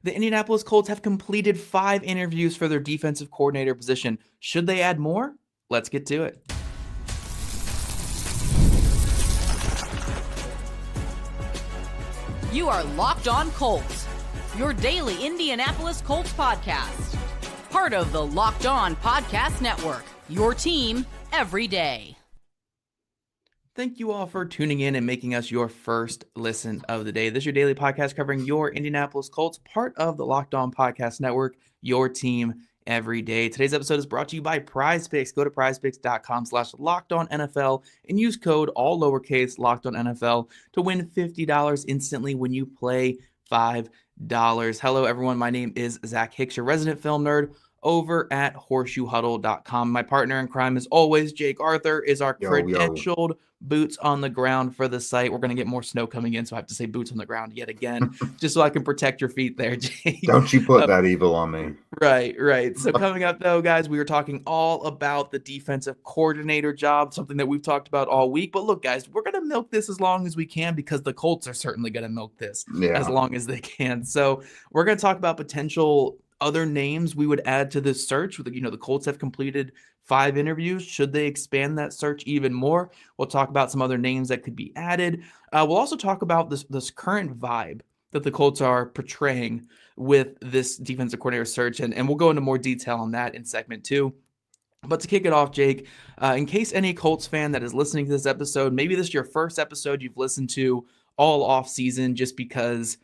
The Indianapolis Colts have completed 5 interviews for their defensive coordinator position. Should they add more? Let's get to it. You are Locked On Colts, your daily Indianapolis Colts podcast. Part of the Locked On Podcast Network, your team every day. Thank you all for tuning in and making us your first listen of the day. This is your daily podcast covering your Indianapolis Colts, part of the Locked On Podcast Network, your team every day. Today's episode is brought to you by PrizePicks. Go to prizepicks.com/LockedOnNFL and use code all lowercase LockedOnNFL to win $50 instantly when you play $5. Hello, everyone. My name is Zach Hicks, your resident film nerd over at horseshoehuddle.com. My partner in crime, as always, Jake Arthur, is our credentialed boots on the ground for the site. We're going to get more snow coming in, so I have to say boots on the ground yet again, just so I can protect your feet there, Jake. Don't you put that evil on me. Right. So coming up, though, guys, we were talking all about the defensive coordinator job, something that we've talked about all week. But look, guys, we're going to milk this as long as we can because the Colts are certainly going to milk this as long as they can. So we're going to talk about potential other names we would add to this search. The Colts have completed 5 interviews. Should they expand that search even more? We'll talk about some other names that could be added. We'll also talk about this current vibe that the Colts are portraying with this defensive coordinator search, and we'll go into more detail on that in segment 2. But to kick it off, Jake, in case any Colts fan that is listening to this episode, maybe this is your first episode you've listened to all off season just because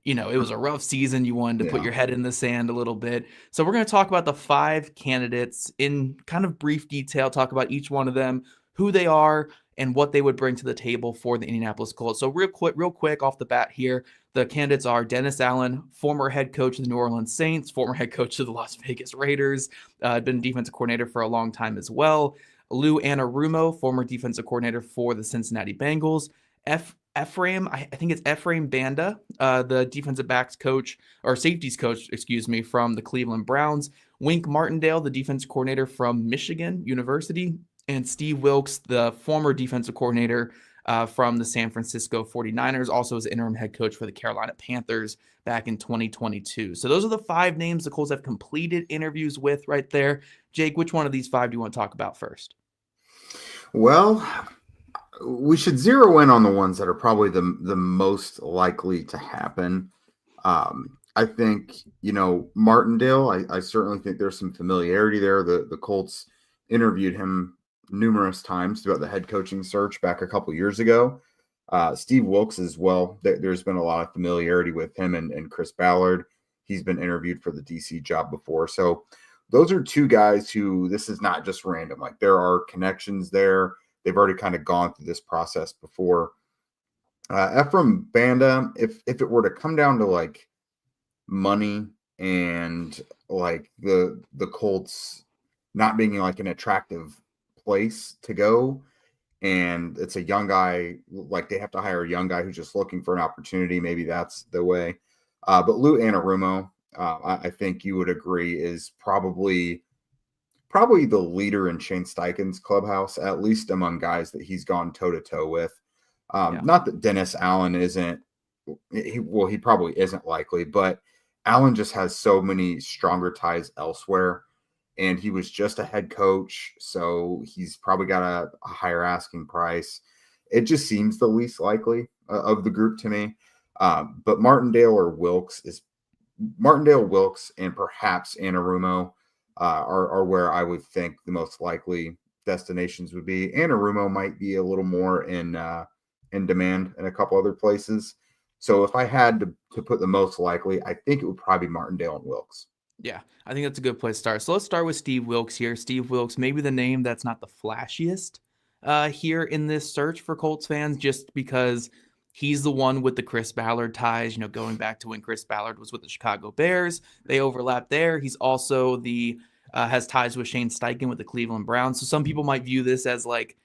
it was a rough season. You wanted to put your head in the sand a little bit. So we're going to talk about the 5 candidates in kind of brief detail, talk about each one of them, who they are, and what they would bring to the table for the Indianapolis Colts. So real quick off the bat here, the candidates are Dennis Allen, former head coach of the New Orleans Saints, former head coach of the Las Vegas Raiders, been defensive coordinator for a long time as well. Lou Anarumo, former defensive coordinator for the Cincinnati Bengals. Ephraim, I think it's Ephraim Banda, the defensive backs coach or safeties coach, from the Cleveland Browns. Wink Martindale, the defensive coordinator from Michigan University, and Steve Wilks, the former defensive coordinator from the San Francisco 49ers, also as interim head coach for the Carolina Panthers back in 2022. So those are the 5 names the Colts have completed interviews with right there. Jake, which one of these 5 do you want to talk about first? Well, we should zero in on the ones that are probably the most likely to happen. I think, Martindale, I certainly think there's some familiarity there. The Colts interviewed him numerous times throughout the head coaching search back a couple years ago. Steve Wilks as well. There's been a lot of familiarity with him and Chris Ballard. He's been interviewed for the DC job before. So those are 2 guys who this is not just random. Like there are connections there. They've already kind of gone through this process before. Ephraim Banda, if it were to come down to like money and like the Colts not being like an attractive place to go, and it's a young guy, like they have to hire a young guy who's just looking for an opportunity, maybe that's the way. But Lou Anarumo, I think you would agree, is probably the leader in Shane Steichen's clubhouse, at least among guys that he's gone toe-to-toe with. Not that Dennis Allen isn't – he probably isn't likely, but Allen just has so many stronger ties elsewhere, and he was just a head coach, so he's probably got a higher asking price. It just seems the least likely of the group to me. But Martindale, Wilks, and perhaps Anarumo are where I would think the most likely destinations would be. Anarumo might be a little more in demand in a couple other places. So if I had to put the most likely, I think it would probably be Martindale and Wilks. Yeah, I think that's a good place to start. So let's start with Steve Wilks here. Steve Wilks, maybe the name that's not the flashiest here in this search for Colts fans, just because he's the one with the Chris Ballard ties, going back to when Chris Ballard was with the Chicago Bears. They overlap there. He's also has ties with Shane Steichen with the Cleveland Browns. So some people might view this as like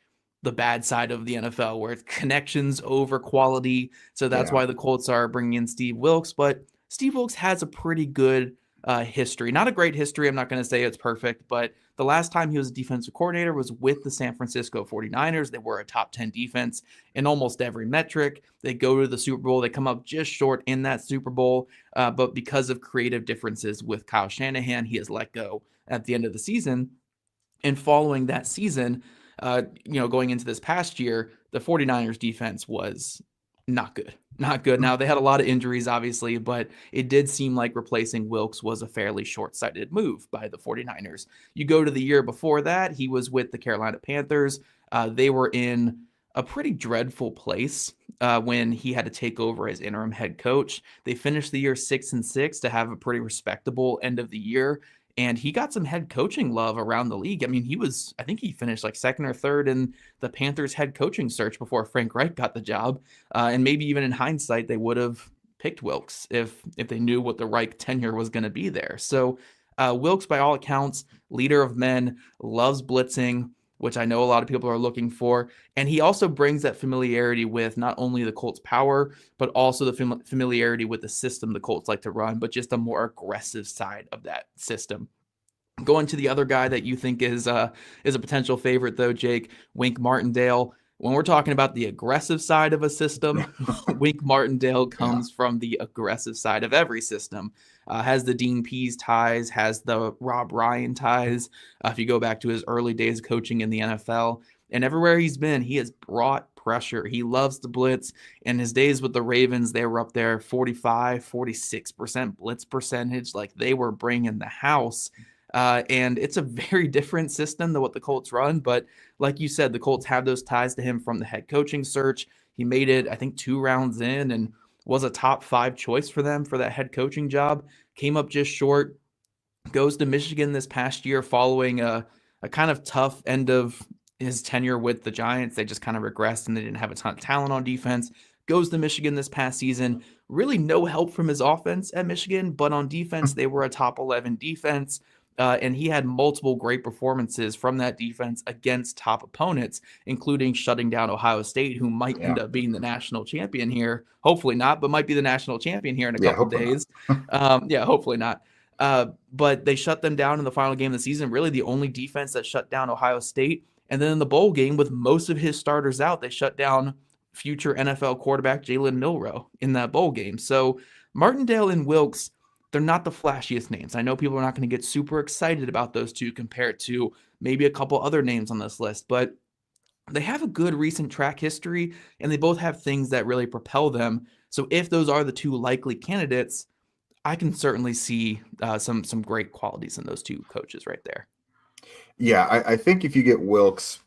the bad side of the NFL, where it's connections over quality. So that's why the Colts are bringing in Steve Wilks. But Steve Wilks has a pretty good history. Not a great history. I'm not going to say it's perfect, but the last time he was a defensive coordinator was with the San Francisco 49ers. They were a top 10 defense in almost every metric. They go to the Super Bowl. They come up just short in that Super Bowl, but because of creative differences with Kyle Shanahan, he is let go at the end of the season. And following that season, going into this past year, the 49ers defense was not good. Not good. Now, they had a lot of injuries, obviously, but it did seem like replacing Wilks was a fairly short-sighted move by the 49ers. You go to the year before that, he was with the Carolina Panthers. They were in a pretty dreadful place when he had to take over as interim head coach. They finished the year 6-6 to have a pretty respectable end of the year. And he got some head coaching love around the league. I mean, I think he finished like second or third in the Panthers head coaching search before Frank Reich got the job. And maybe even in hindsight, they would have picked Wilks if they knew what the Reich tenure was going to be there. So Wilks, by all accounts, leader of men, loves blitzing, which I know a lot of people are looking for. And he also brings that familiarity with not only the Colts' power, but also the familiarity with the system the Colts like to run, but just a more aggressive side of that system. Going to the other guy that you think is a potential favorite, though, Jake, Wink Martindale. When we're talking about the aggressive side of a system, Wink Martindale comes from the aggressive side of every system. Has the Dean Pease ties, has the Rob Ryan ties. If you go back to his early days coaching in the NFL, and everywhere he's been, he has brought pressure. He loves the blitz. In his days with the Ravens, they were up there 45, 46% blitz percentage. Like, they were bringing the house. And it's a very different system than what the Colts run. But like you said, the Colts have those ties to him from the head coaching search. He made it, I think, 2 rounds in and was a top 5 choice for them for that head coaching job. Came up just short. Goes to Michigan this past year following a kind of tough end of his tenure with the Giants. They just kind of regressed and they didn't have a ton of talent on defense. Goes to Michigan this past season. Really no help from his offense at Michigan, but on defense, they were a top 11 defense. And he had multiple great performances from that defense against top opponents, including shutting down Ohio State, who might end up being the national champion here. Hopefully not, but might be the national champion here in a couple of days. Hopefully not. But they shut them down in the final game of the season, really the only defense that shut down Ohio State. And then in the bowl game, with most of his starters out, they shut down future NFL quarterback Jalen Milroe in that bowl game. So Martindale and Wilks, they're not the flashiest names. I know people are not going to get super excited about those two compared to maybe a couple other names on this list, but they have a good recent track history, and they both have things that really propel them. So if those are the two likely candidates, I can certainly see some great qualities in those two coaches right there. Yeah, I think if you get Wilks,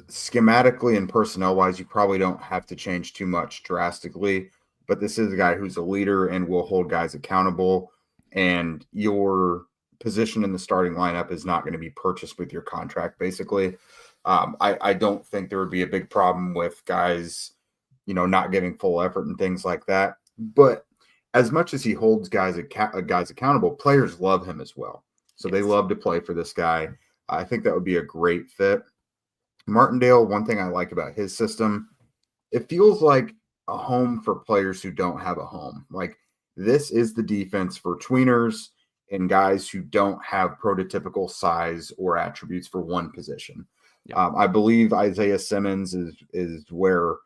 schematically and personnel-wise, you probably don't have to change too much drastically, but this is a guy who's a leader and will hold guys accountable. And your position in the starting lineup is not going to be purchased with your contract, basically. I don't think there would be a big problem with guys, not giving full effort and things like that. But as much as he holds guys accountable, players love him as well. So They love to play for this guy. I think that would be a great fit. Martindale, one thing I like about his system, it feels like a home for players who don't have a home. Like, this is the defense for tweeners and guys who don't have prototypical size or attributes for one position. Yeah. I believe Isaiah Simmons is where,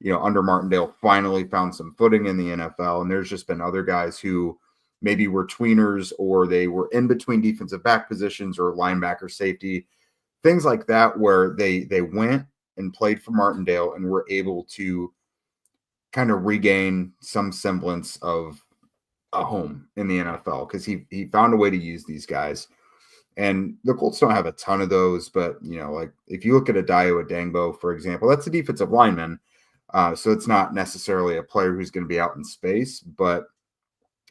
under Martindale finally found some footing in the NFL. And there's just been other guys who maybe were tweeners or they were in between defensive back positions or linebacker, safety, things like that, where they went and played for Martindale and were able to kind of regain some semblance of a home in the NFL because he found a way to use these guys. And the Colts don't have a ton of those, but like if you look at Adayo Adangbo, for example, that's a defensive lineman. So it's not necessarily a player who's going to be out in space, but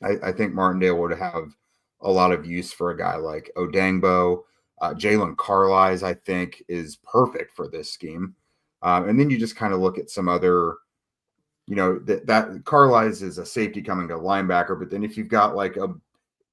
I think Martindale would have a lot of use for a guy like Odangbo. Jalen Carlies, I think, is perfect for this scheme. And then you just kind of look at some other, that Carlies is a safety coming to linebacker. But then if you've got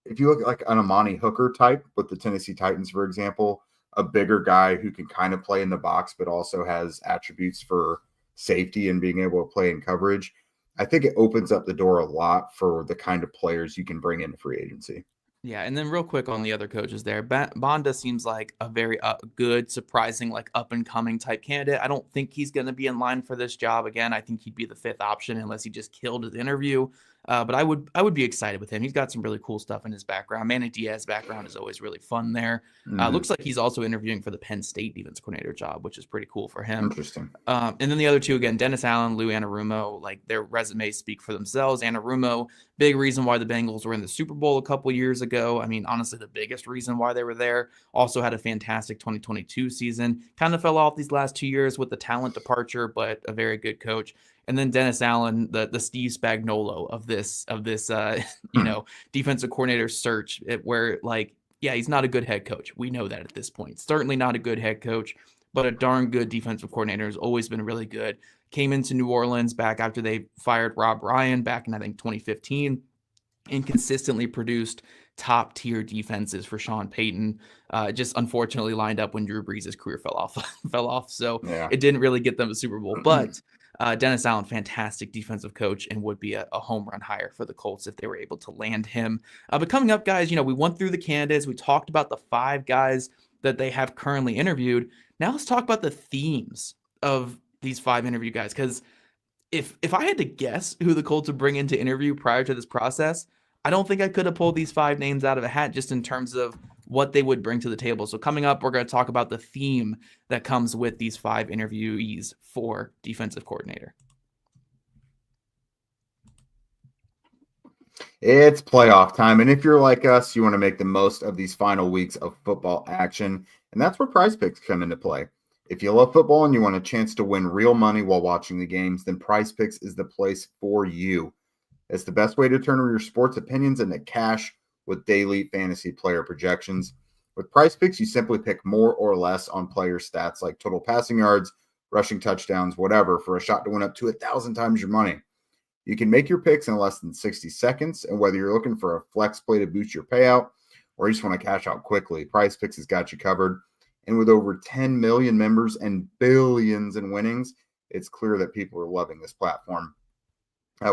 if you look at like an Amani Hooker type with the Tennessee Titans, for example, a bigger guy who can kind of play in the box, but also has attributes for safety and being able to play in coverage, I think it opens up the door a lot for the kind of players you can bring into free agency. Yeah, and then real quick on the other coaches there, Banda seems like a very good, surprising, like up and coming type candidate. I don't think he's going to be in line for this job again. I think he'd be the fifth option unless he just killed his interview. But I would be excited with him. He's got some really cool stuff in his background. Manny Diaz's background is always really fun there. Looks like he's also interviewing for the Penn State defense coordinator job, which is pretty cool for him. Interesting. And then the other two, again, Dennis Allen, Lou Anarumo, like their resumes speak for themselves. Anarumo, big reason why the Bengals were in the Super Bowl a couple years ago. I mean, honestly, the biggest reason why they were there. Also had a fantastic 2022 season. Kind of fell off these last 2 years with the talent departure, but a very good coach. And then Dennis Allen, the Steve Spagnuolo of this defensive coordinator search, where like, yeah, he's not a good head coach. We know that at this point. Certainly not a good head coach, but a darn good defensive coordinator. Has always been really good. Came into New Orleans back after they fired Rob Ryan back in, I think, 2015, and consistently produced top tier defenses for Sean Payton. Just unfortunately lined up when Drew Brees' career fell off. So Yeah. it didn't really get them a Super Bowl. But Dennis Allen, fantastic defensive coach, and would be a home run hire for the Colts if they were able to land him. But coming up, guys, we went through the candidates. We talked about the 5 guys that they have currently interviewed. Now let's talk about the themes of these 5 interview guys. Because if I had to guess who the Colts would bring in to interview prior to this process, I don't think I could have pulled these 5 names out of a hat just in terms of what they would bring to the table. So coming up, we're going to talk about the theme that comes with these 5 interviewees for defensive coordinator. It's playoff time, and if you're like us, you want to make the most of these final weeks of football action, and that's where Prize Picks come into play. If you love football and you want a chance to win real money while watching the games, then Prize Picks is the place for you. It's the best way to turn your sports opinions into cash with daily fantasy player projections. With Prize Picks, you simply pick more or less on player stats like total passing yards, rushing touchdowns, whatever, for a shot to win up to 1,000 times your money. You can make your picks in less than 60 seconds, and whether you're looking for a flex play to boost your payout or you just want to cash out quickly, Prize Picks has got you covered. And with over 10 million members and billions in winnings, it's clear that people are loving this platform.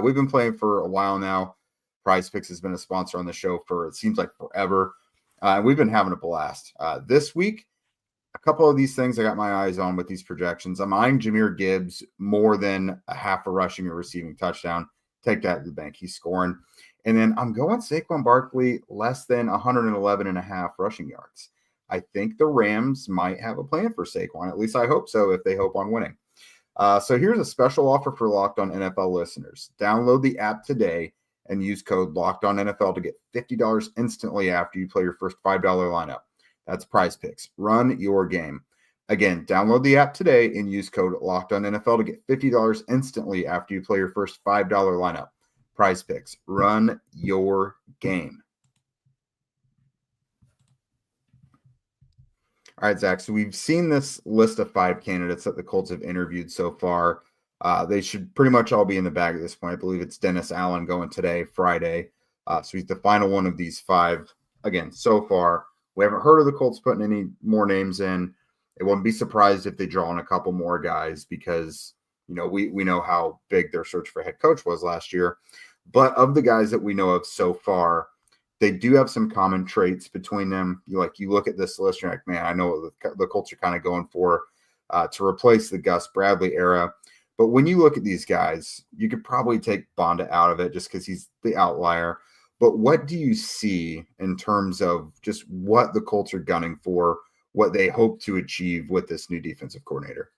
We've been playing for a while now. Prize Picks has been a sponsor on the show for, it seems like, forever. We've been having a blast. This week, a couple of these things I got my eyes on with these projections. I'm eyeing Jahmyr Gibbs more than a half a rushing or receiving touchdown. Take that to the bank. He's scoring. And then I'm going Saquon Barkley less than 111.5 rushing yards. I think the Rams might have a plan for Saquon. At least I hope so, if they hope on winning. So here's a special offer for Locked On NFL listeners. Download the app today and use code Locked On NFL to get $50 instantly after you play your first $5 lineup. That's Prize Picks. Run your game. Again, download the app today and use code Locked On NFL to get $50 instantly after you play your first $5 lineup. Prize Picks. Run your game. All right, Zach. So we've seen this list of 5 candidates that the Colts have interviewed so far. They should pretty much all be in the bag at this point. I believe it's Dennis Allen going today, Friday. So he's the final one of these 5. Again, so far, we haven't heard of the Colts putting any more names in. It wouldn't be surprised if they draw in a couple more guys because, we know how big their search for head coach was last year. But of the guys that we know of so far, they do have some common traits between them. You look at this list, you're like, man, I know what the Colts are kind of going for to replace the Gus Bradley era. But when you look at these guys, you could probably take Banda out of it just because he's the outlier. But what do you see in terms of just what the Colts are gunning for, what they hope to achieve with this new defensive coordinator?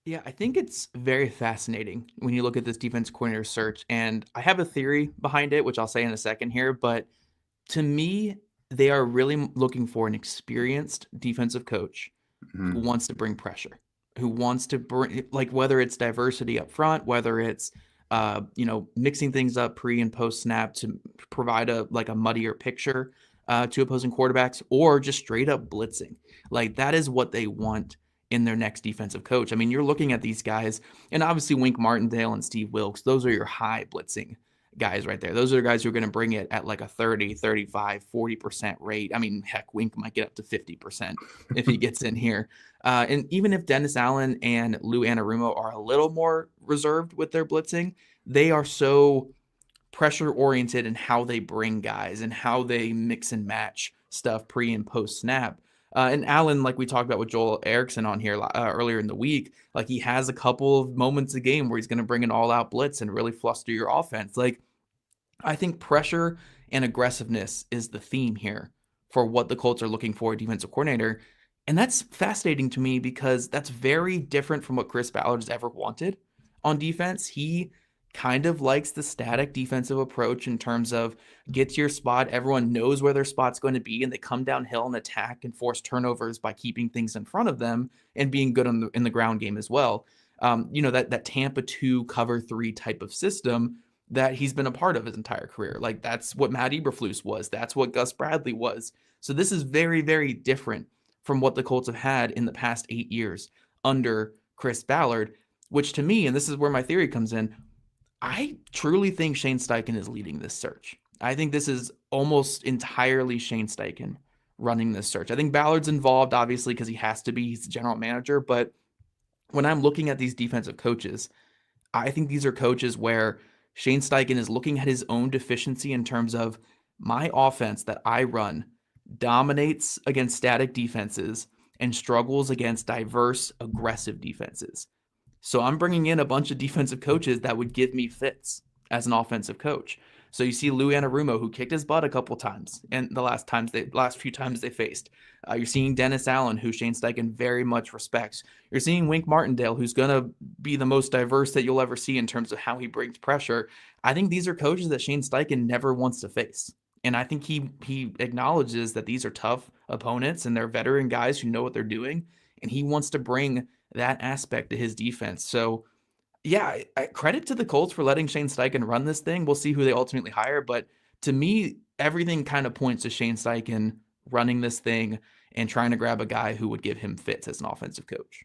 Yeah, I think it's very fascinating when you look at this defense coordinator search. And I have a theory behind it, which I'll say in a second here. But to me, they are really looking for an experienced defensive coach who wants to bring pressure, who wants to bring, whether it's diversity up front, whether it's, mixing things up pre and post snap to provide a muddier picture to opposing quarterbacks, or just straight up blitzing. That is what they want in their next defensive coach. I mean, you're looking at these guys, and obviously Wink Martindale and Steve Wilks, those are your high blitzing guys right there. Those are guys who are going to bring it at a 30, 35, 40% rate. I mean, heck, Wink might get up to 50% if he gets in here. And even if Dennis Allen and Lou Anarumo are a little more reserved with their blitzing, they are so pressure oriented in how they bring guys and how they mix and match stuff pre and post snap. And Allen, like we talked about with Joel Erickson on here earlier in the week, like he has a couple of moments a game where he's going to bring an all-out blitz and really fluster your offense. Like, I think pressure and aggressiveness is the theme here for what the Colts are looking for a defensive coordinator. And that's fascinating to me because that's very different from what Chris Ballard has ever wanted on defense. He kind of likes the static defensive approach in terms of get to your spot. Everyone knows where their spot's going to be, and they come downhill and attack and force turnovers by keeping things in front of them and being good in the ground game as well. That Tampa 2 cover 3 type of system that he's been a part of his entire career. Like, that's what Matt Eberflus was. That's what Gus Bradley was. So this is very, very different from what the Colts have had in the past 8 years under Chris Ballard, which to me, and this is where my theory comes in, I truly think Shane Steichen is leading this search. I think this is almost entirely Shane Steichen running this search. I think Ballard's involved, obviously, because he has to be. He's the general manager. But when I'm looking at these defensive coaches, I think these are coaches where Shane Steichen is looking at his own deficiency in terms of my offense that I run dominates against static defenses and struggles against diverse, aggressive defenses. So I'm bringing in a bunch of defensive coaches that would give me fits as an offensive coach. So you see Lou Anarumo, who kicked his butt a couple times in the last few times they faced. You're seeing Dennis Allen, who Shane Steichen very much respects. You're seeing Wink Martindale, who's going to be the most diverse that you'll ever see in terms of how he brings pressure. I think these are coaches that Shane Steichen never wants to face. And I think he acknowledges that these are tough opponents and they're veteran guys who know what they're doing. And he wants to bring that aspect to his defense. So, yeah, credit to the Colts for letting Shane Steichen run this thing. We'll see who they ultimately hire. But to me, everything kind of points to Shane Steichen running this thing and trying to grab a guy who would give him fits as an offensive coach.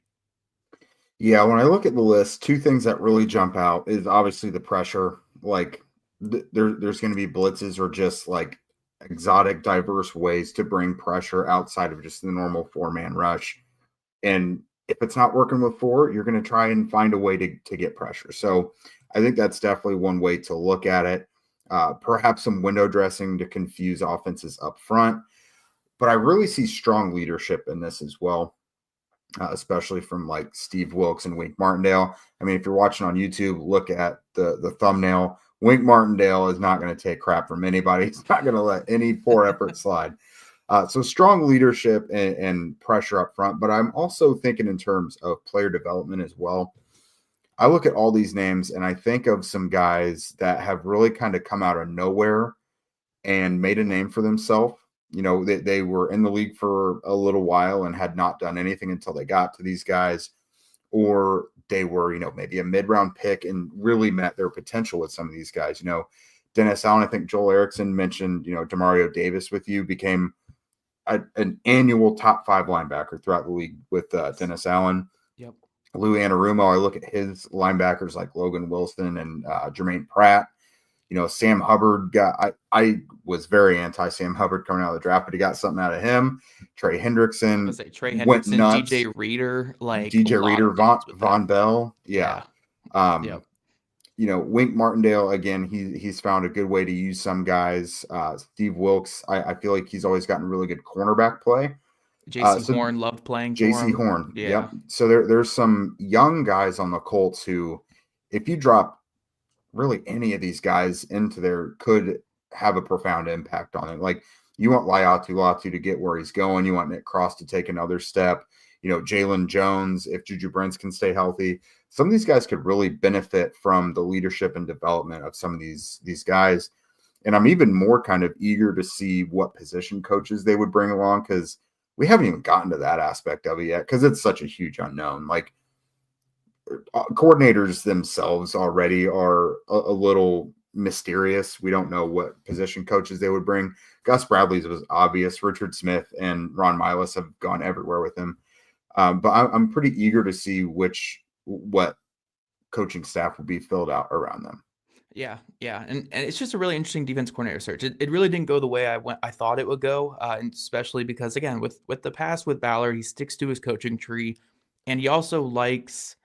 Yeah, when I look at the list, two things that really jump out is obviously the pressure. Like there's going to be blitzes or just like exotic, diverse ways to bring pressure outside of just the normal 4-man rush. And if it's not working with 4, you're going to try and find a way to get pressure. So I think that's definitely one way to look at it. Perhaps some window dressing to confuse offenses up front. But I really see strong leadership in this as well, especially from like Steve Wilks and Wink Martindale. I mean, if you're watching on YouTube, look at the thumbnail. Wink Martindale is not going to take crap from anybody. He's not going to let any poor effort slide. So strong leadership and pressure up front, but I'm also thinking in terms of player development as well. I look at all these names and I think of some guys that have really kind of come out of nowhere and made a name for themselves. You know, they were in the league for a little while and had not done anything until they got to these guys, or they were, maybe a mid-round pick and really met their potential with some of these guys. Dennis Allen, I think Joel Erickson mentioned, Demario Davis with you, became an annual top 5 linebacker throughout the league with Dennis Allen. Yep. Lou Anarumo, I look at his linebackers like Logan Wilson and Jermaine Pratt. Sam Hubbard I was very anti Sam Hubbard coming out of the draft, but he got something out of him. Trey Hendrickson, DJ Reader, Von Bell. Yeah. Yep. Wink Martindale, again, he's found a good way to use some guys. Steve Wilks, I feel like he's always gotten really good cornerback play. JC Horn loved playing for JC him. Horn. Yeah. Yep. So there's some young guys on the Colts who, if you drop really any of these guys into there, could have a profound impact on it. Like, you want Latu to get where he's going. You want Nick Cross to take another step. Jalen Jones, if Juju Brents can stay healthy. Some of these guys could really benefit from the leadership and development of some of these guys. And I'm even more kind of eager to see what position coaches they would bring along, because we haven't even gotten to that aspect of it yet, because it's such a huge unknown. Like, coordinators themselves already are a little mysterious. We don't know what position coaches they would bring. Gus Bradley's was obvious. Richard Smith and Ron Miles have gone everywhere with him. But I'm pretty eager to see what coaching staff will be filled out around them. Yeah. And it's just a really interesting defense coordinator search. It really didn't go the way I thought it would go, and especially because, again, with the past with Ballard, he sticks to his coaching tree, and he also likes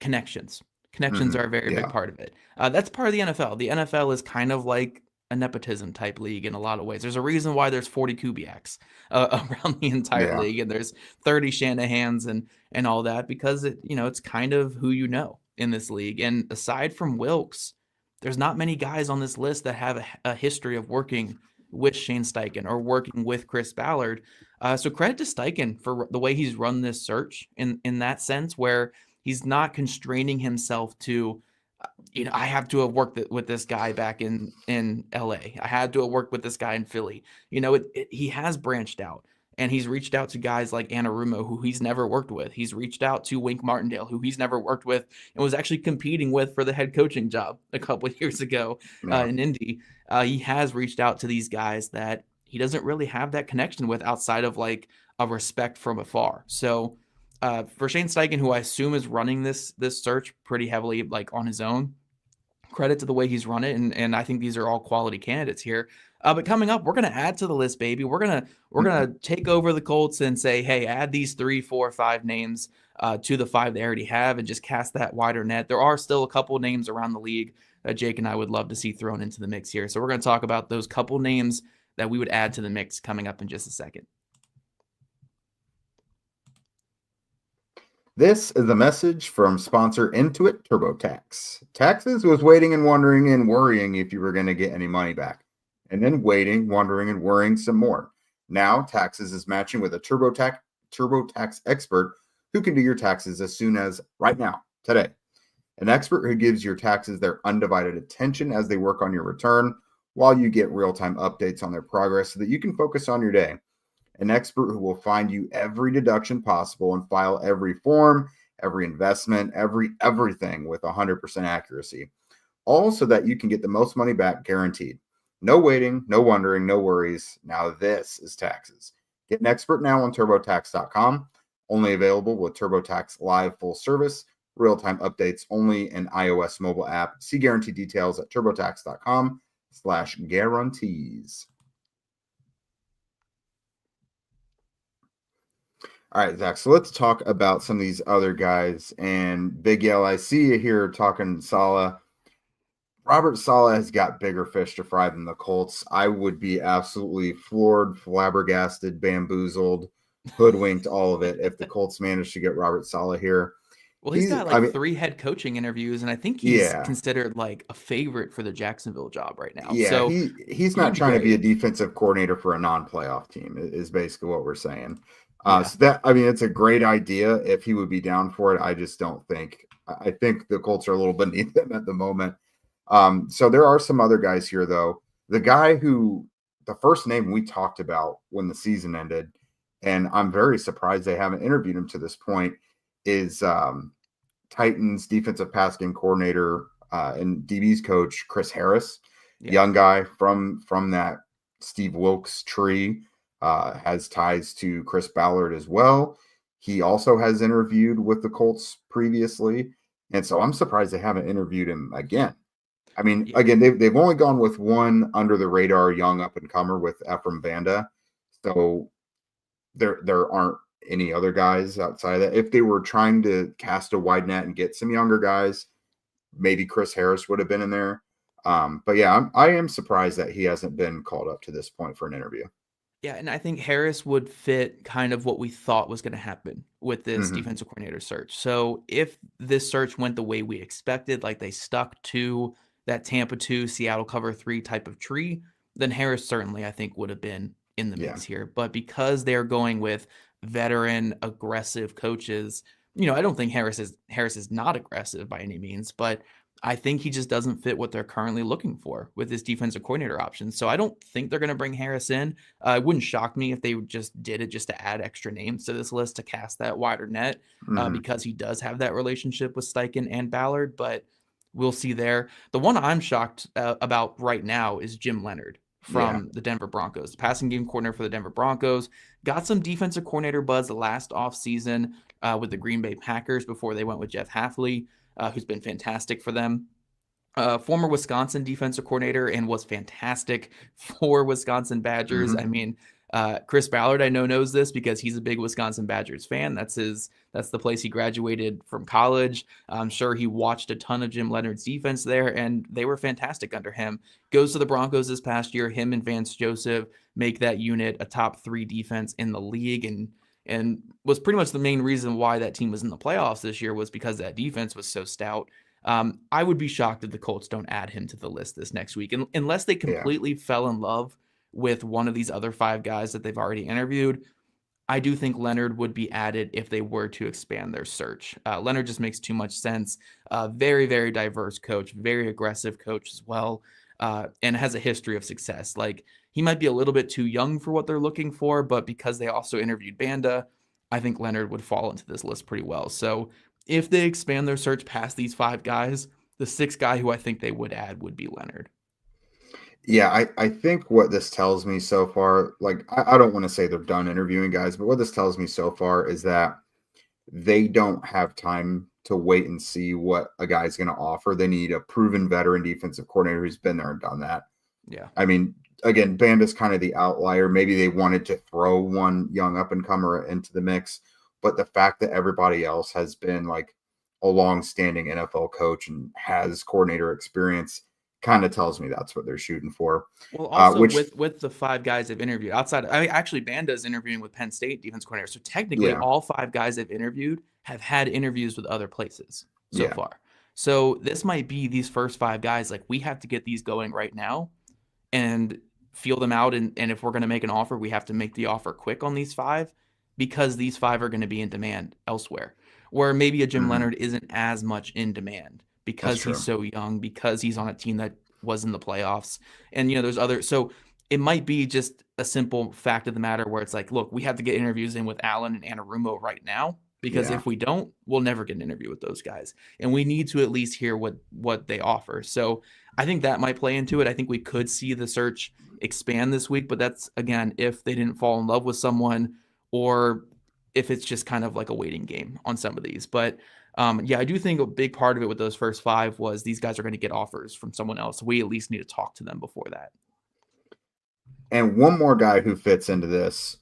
connections Connections are a very big part of it. That's part of the NFL. The NFL is kind of like a nepotism type league in a lot of ways. There's a reason why there's 40 Kubiaks around the entire league, and there's 30 Shanahans and all that, because it's kind of who in this league. And aside from Wilks, there's not many guys on this list that have a history of working with Shane Steichen or working with Chris Ballard. So credit to Steichen for the way he's run this search in that sense, where he's not constraining himself to, I have to have worked with this guy back in LA. I had to have worked with this guy in Philly. He has branched out, and he's reached out to guys like Anarumo, who he's never worked with. He's reached out to Wink Martindale, who he's never worked with and was actually competing with for the head coaching job a couple of years ago in Indy. He has reached out to these guys that he doesn't really have that connection with outside of like a respect from afar. So for Shane Steichen, who I assume is running this search pretty heavily, like on his own, credit to the way he's run it, and I think these are all quality candidates here. But coming up, we're gonna add to the list, baby. We're gonna take over the Colts and say, hey, add these 3, 4, 5 names to the 5 they already have, and just cast that wider net. There are still a couple names around the league that Jake and I would love to see thrown into the mix here. So we're gonna talk about those couple names that we would add to the mix coming up in just a second. This is a message from sponsor Intuit TurboTax. Taxes was waiting and wondering and worrying if you were going to get any money back. And then waiting, wondering, and worrying some more. Now, Taxes is matching with a TurboTax expert who can do your taxes as soon as right now, today. An expert who gives your taxes their undivided attention as they work on your return, while you get real-time updates on their progress so that you can focus on your day. An expert who will find you every deduction possible and file every form, every investment, everything with 100% accuracy. All so that you can get the most money back guaranteed. No waiting, no wondering, no worries. Now this is Taxes. Get an expert now on TurboTax.com. Only available with TurboTax Live full service. Real-time updates only in iOS mobile app. See guarantee details at TurboTax.com/guarantees. All right, Zach, so let's talk about some of these other guys. And Big Yell, I see you here talking Saleh. Robert Saleh has got bigger fish to fry than the Colts. I would be absolutely floored, flabbergasted, bamboozled, hoodwinked, all of it if the Colts managed to get Robert Saleh here. Well, he's got 3 head coaching interviews, and I think he's considered like a favorite for the Jacksonville job right now. Yeah, so he's not trying to be a defensive coordinator for a non-playoff team is basically what we're saying. So it's a great idea if he would be down for it. I just don't think. I think the Colts are a little beneath him at the moment. So there are some other guys here, though. The guy who the first name we talked about when the season ended, and I'm very surprised they haven't interviewed him to this point, is Titans defensive pass game coordinator and DB's coach Chris Harris, young guy from that Steve Wilks tree. Has ties to Chris Ballard as well. He also has interviewed with the Colts previously, and so I'm surprised they haven't interviewed him again. I mean, again, they've only gone with one under the radar young up and comer with Ephraim Banda, so there aren't any other guys outside of that. If they were trying to cast a wide net and get some younger guys, maybe Chris Harris would have been in there. But yeah, I am surprised that he hasn't been called up to this point for an interview. Yeah, and I think Harris would fit kind of what we thought was going to happen with this defensive coordinator search. So if this search went the way we expected, like they stuck to that Tampa 2, Seattle cover 3 type of tree, then Harris certainly, I think, would have been in the mix here. But because they're going with veteran, aggressive coaches, I don't think Harris is not aggressive by any means, but I think he just doesn't fit what they're currently looking for with this defensive coordinator option. So I don't think they're going to bring Harris in. It wouldn't shock me if they just did it just to add extra names to this list to cast that wider net because he does have that relationship with Steichen and Ballard, but we'll see there. The one I'm shocked about right now is Jim Leonard from the Denver Broncos, the passing game coordinator for the Denver Broncos. Got some defensive coordinator buzz last offseason with the Green Bay Packers before they went with Jeff Hafley. Who's been fantastic for them. Former Wisconsin defensive coordinator and was fantastic for Wisconsin Badgers. I mean, Chris Ballard, I know, knows this because he's a big Wisconsin Badgers fan. That's the place he graduated from college. I'm sure he watched a ton of Jim Leonard's defense there, and they were fantastic under him. Goes to the Broncos this past year. Him and Vance Joseph make that unit a top 3 defense in the league, and was pretty much the main reason why that team was in the playoffs this year, was because that defense was so stout. I would be shocked if the Colts don't add him to the list this next week, unless they completely fell in love with one of these other 5 guys that they've already interviewed. I do think Leonard would be added if they were to expand their search. Leonard just makes too much sense. Very, very diverse coach, very aggressive coach as well, and has a history of success. Like, he might be a little bit too young for what they're looking for, but because they also interviewed Banda, I think Leonard would fall into this list pretty well. So if they expand their search past these 5 guys, the 6th guy who I think they would add would be Leonard. Yeah, I think what this tells me so far, like, I don't want to say they're done interviewing guys, but what this tells me so far is that they don't have time to wait and see what a guy's going to offer. They need a proven veteran defensive coordinator who's been there and done that. Yeah. I mean, again, Banda's kind of the outlier. Maybe they wanted to throw one young up-and-comer into the mix, but the fact that everybody else has been like a long-standing NFL coach and has coordinator experience kind of tells me that's what they're shooting for. Well, also with the 5 guys they've interviewed outside, actually Banda is interviewing with Penn State defense coordinator. So technically all 5 guys they've interviewed have had interviews with other places so far. So this might be these first 5 guys. Like, we have to get these going right now and feel them out. And if we're going to make an offer, we have to make the offer quick on these 5, because these 5 are going to be in demand elsewhere, where maybe a Jim Leonard isn't as much in demand, because he's so young, because he's on a team that was in the playoffs. And, there's other, so it might be just a simple fact of the matter where it's like, look, we have to get interviews in with Allen and Anarumo right now, because if we don't, we'll never get an interview with those guys. And we need to at least hear what they offer. So I think that might play into it. I think we could see the search expand this week, but that's, again, if they didn't fall in love with someone, or if it's just kind of like a waiting game on some of these. But I do think a big part of it with those first 5 was these guys are going to get offers from someone else. We at least need to talk to them before that. And one more guy who fits into this,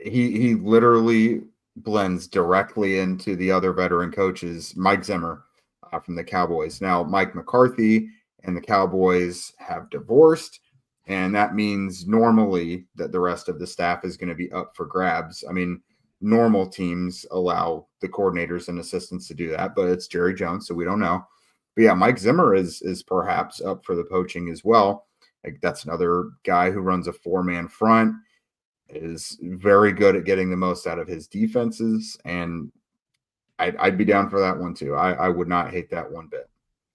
he literally blends directly into the other veteran coaches, Mike Zimmer from the Cowboys. Now, Mike McCarthy and the Cowboys have divorced, and that means normally that the rest of the staff is going to be up for grabs. I mean, normal teams allow the coordinators and assistants to do that, but it's Jerry Jones, so we don't know. But yeah, Mike Zimmer is perhaps up for the poaching as well. Like, that's another guy who runs a 4-man front, is very good at getting the most out of his defenses, and I'd be down for that one too. I would not hate that one bit.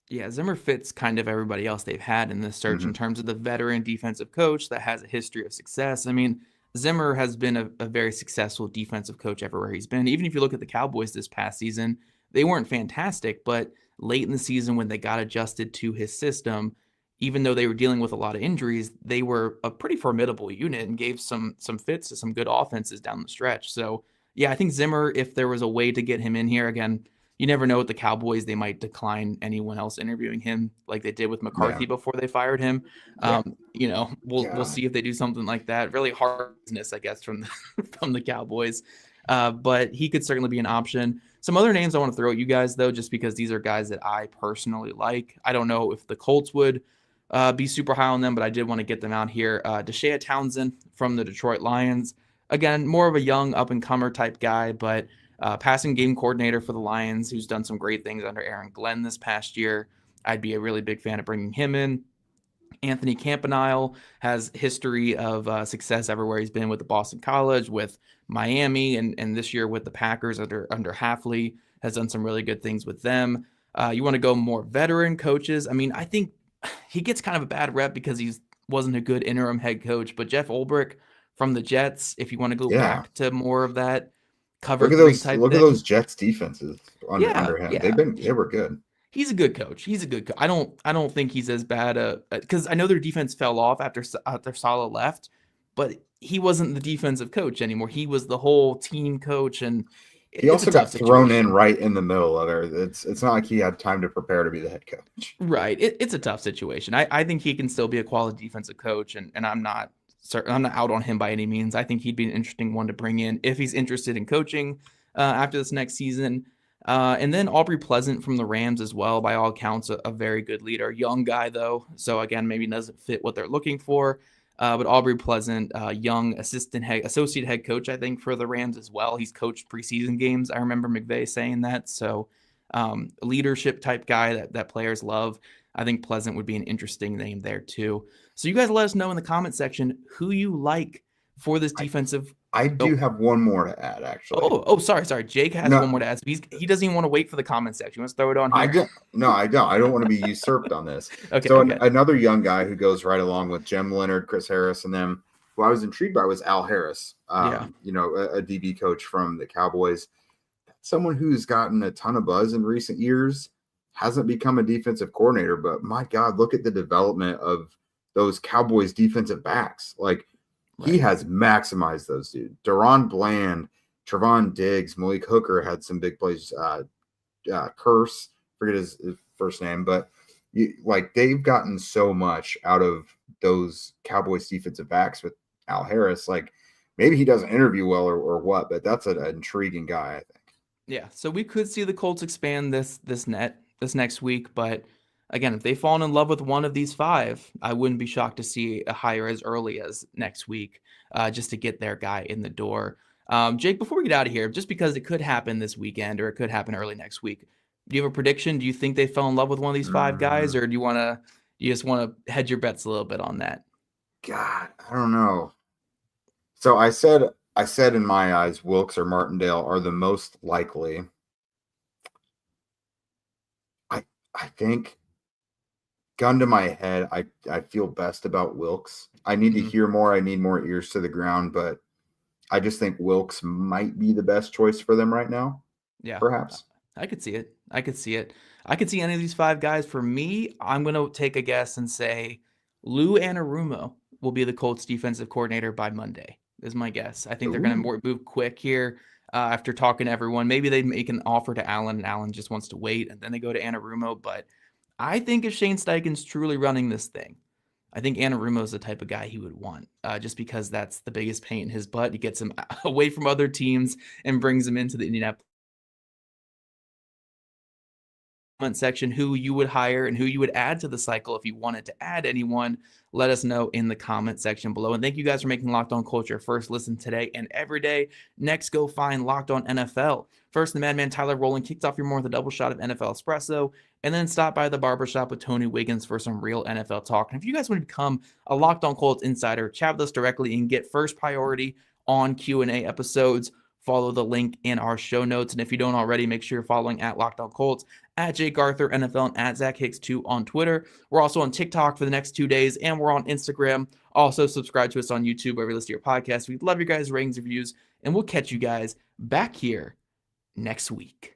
Yeah, Zimmer fits kind of everybody else they've had in this search in terms of the veteran defensive coach that has a history of success. I mean, Zimmer has been a very successful defensive coach everywhere he's been. Even if you look at the Cowboys this past season, they weren't fantastic, but late in the season when they got adjusted to his system, even though they were dealing with a lot of injuries, they were a pretty formidable unit and gave some fits to some good offenses down the stretch. So, yeah, I think Zimmer, if there was a way to get him in here, again, you never know with the Cowboys, they might decline anyone else interviewing him like they did with McCarthy before they fired him. We'll see if they do something like that. Really hard business, I guess, from the Cowboys. But he could certainly be an option. Some other names I want to throw at you guys, though, just because these are guys that I personally like. I don't know if the Colts would be super high on them, but I did want to get them out here. Deshea Townsend from the Detroit Lions. Again, more of a young up-and-comer type guy, but passing game coordinator for the Lions, who's done some great things under Aaron Glenn this past year. I'd be a really big fan of bringing him in. Anthony Campanile has history of success everywhere he's been, with the Boston College, with Miami, and this year with the Packers under Hafley, has done some really good things with them. You want to go more veteran coaches. I mean, I think he gets kind of a bad rep because he wasn't a good interim head coach, but Jeff Ulbrich from the Jets, if you want to go back to more of that cover three type look thing. At those Jets defenses under him. They were good. He's a good coach. I don't think he's as bad because I know their defense fell off after Saleh left, but he wasn't the defensive coach anymore. He was the whole team coach, and he also got thrown in right in the middle of it. It's not like he had time to prepare to be the head coach. Right. It's a tough situation. I think he can still be a quality defensive coach, and I'm not I'm not out on him by any means. I think he'd be an interesting one to bring in if he's interested in coaching after this next season. And then Aubrey Pleasant from the Rams as well, by all accounts, a very good leader. Young guy, though. So, again, maybe doesn't fit what they're looking for. But Aubrey Pleasant, young associate head coach, I think, for the Rams as well. He's coached preseason games. I remember McVay saying that. So, leadership type guy that players love. I think Pleasant would be an interesting name there, too. So, you guys let us know in the comment section who you like for this defensive. I do have one more to add, actually. Sorry. Jake has one more to add. So he doesn't even want to wait for the comment section. He wants to throw it on here. I don't. I don't want to be usurped on this. Another young guy who goes right along with Leonard, Chris Harris, and them, who I was intrigued by was Al Harris, a DB coach from the Cowboys. Someone who's gotten a ton of buzz in recent years, hasn't become a defensive coordinator, but my God, look at the development of those Cowboys defensive backs. He has maximized those dudes. Deron Bland, Trevon Diggs, Malik Hooker had some big plays. Curse, forget his first name, but they've gotten so much out of those Cowboys defensive backs with Al Harris. Maybe he doesn't interview well or what, but that's an intriguing guy, I think. Yeah, so we could see the Colts expand this next week, but again, if they fall in love with one of these 5, I wouldn't be shocked to see a hire as early as next week, just to get their guy in the door. Jake, before we get out of here, just because it could happen this weekend or it could happen early next week, do you have a prediction? Do you think they fell in love with one of these 5 guys, or do you just want to hedge your bets a little bit on that? God, I don't know. So I said in my eyes, Wilks or Martindale are the most likely. I think, gun to my head, I feel best about Wilks. I need to hear more. I need more ears to the ground, but I just think Wilks might be the best choice for them right now. Yeah, perhaps. I could see it. I could see any of these 5 guys. For me, I'm going to take a guess and say Lou Anarumo will be the Colts defensive coordinator by Monday, is my guess. I think they're going to move quick here after talking to everyone. Maybe they make an offer to Allen, and Allen just wants to wait, and then they go to Anarumo. But I think if Shane Steichen's truly running this thing, I think Anarumo is the type of guy he would want, just because that's the biggest pain in his butt. He gets him away from other teams and brings him into the Indianapolis section, who you would hire and who you would add to the cycle. If you wanted to add anyone, let us know in the comment section below. And thank you guys for making Locked On Colts your first listen today and every day. Next, go find Locked On NFL. First, the madman Tyler Rowland kicks off your morning with a double shot of NFL espresso, and then stop by the barbershop with Tony Wiggins for some real NFL talk. And if you guys want to become a Locked On Colts insider, chat with us directly and get first priority on Q&A episodes. Follow the link in our show notes. And if you don't already, make sure you're following at Locked On Colts, at Jake Arthur NFL, and at Zach Hicks 2 on Twitter. We're also on TikTok for the next 2 days, and we're on Instagram. Also, subscribe to us on YouTube wherever you listen to your podcast. We love your guys' ratings, reviews, and we'll catch you guys back here next week.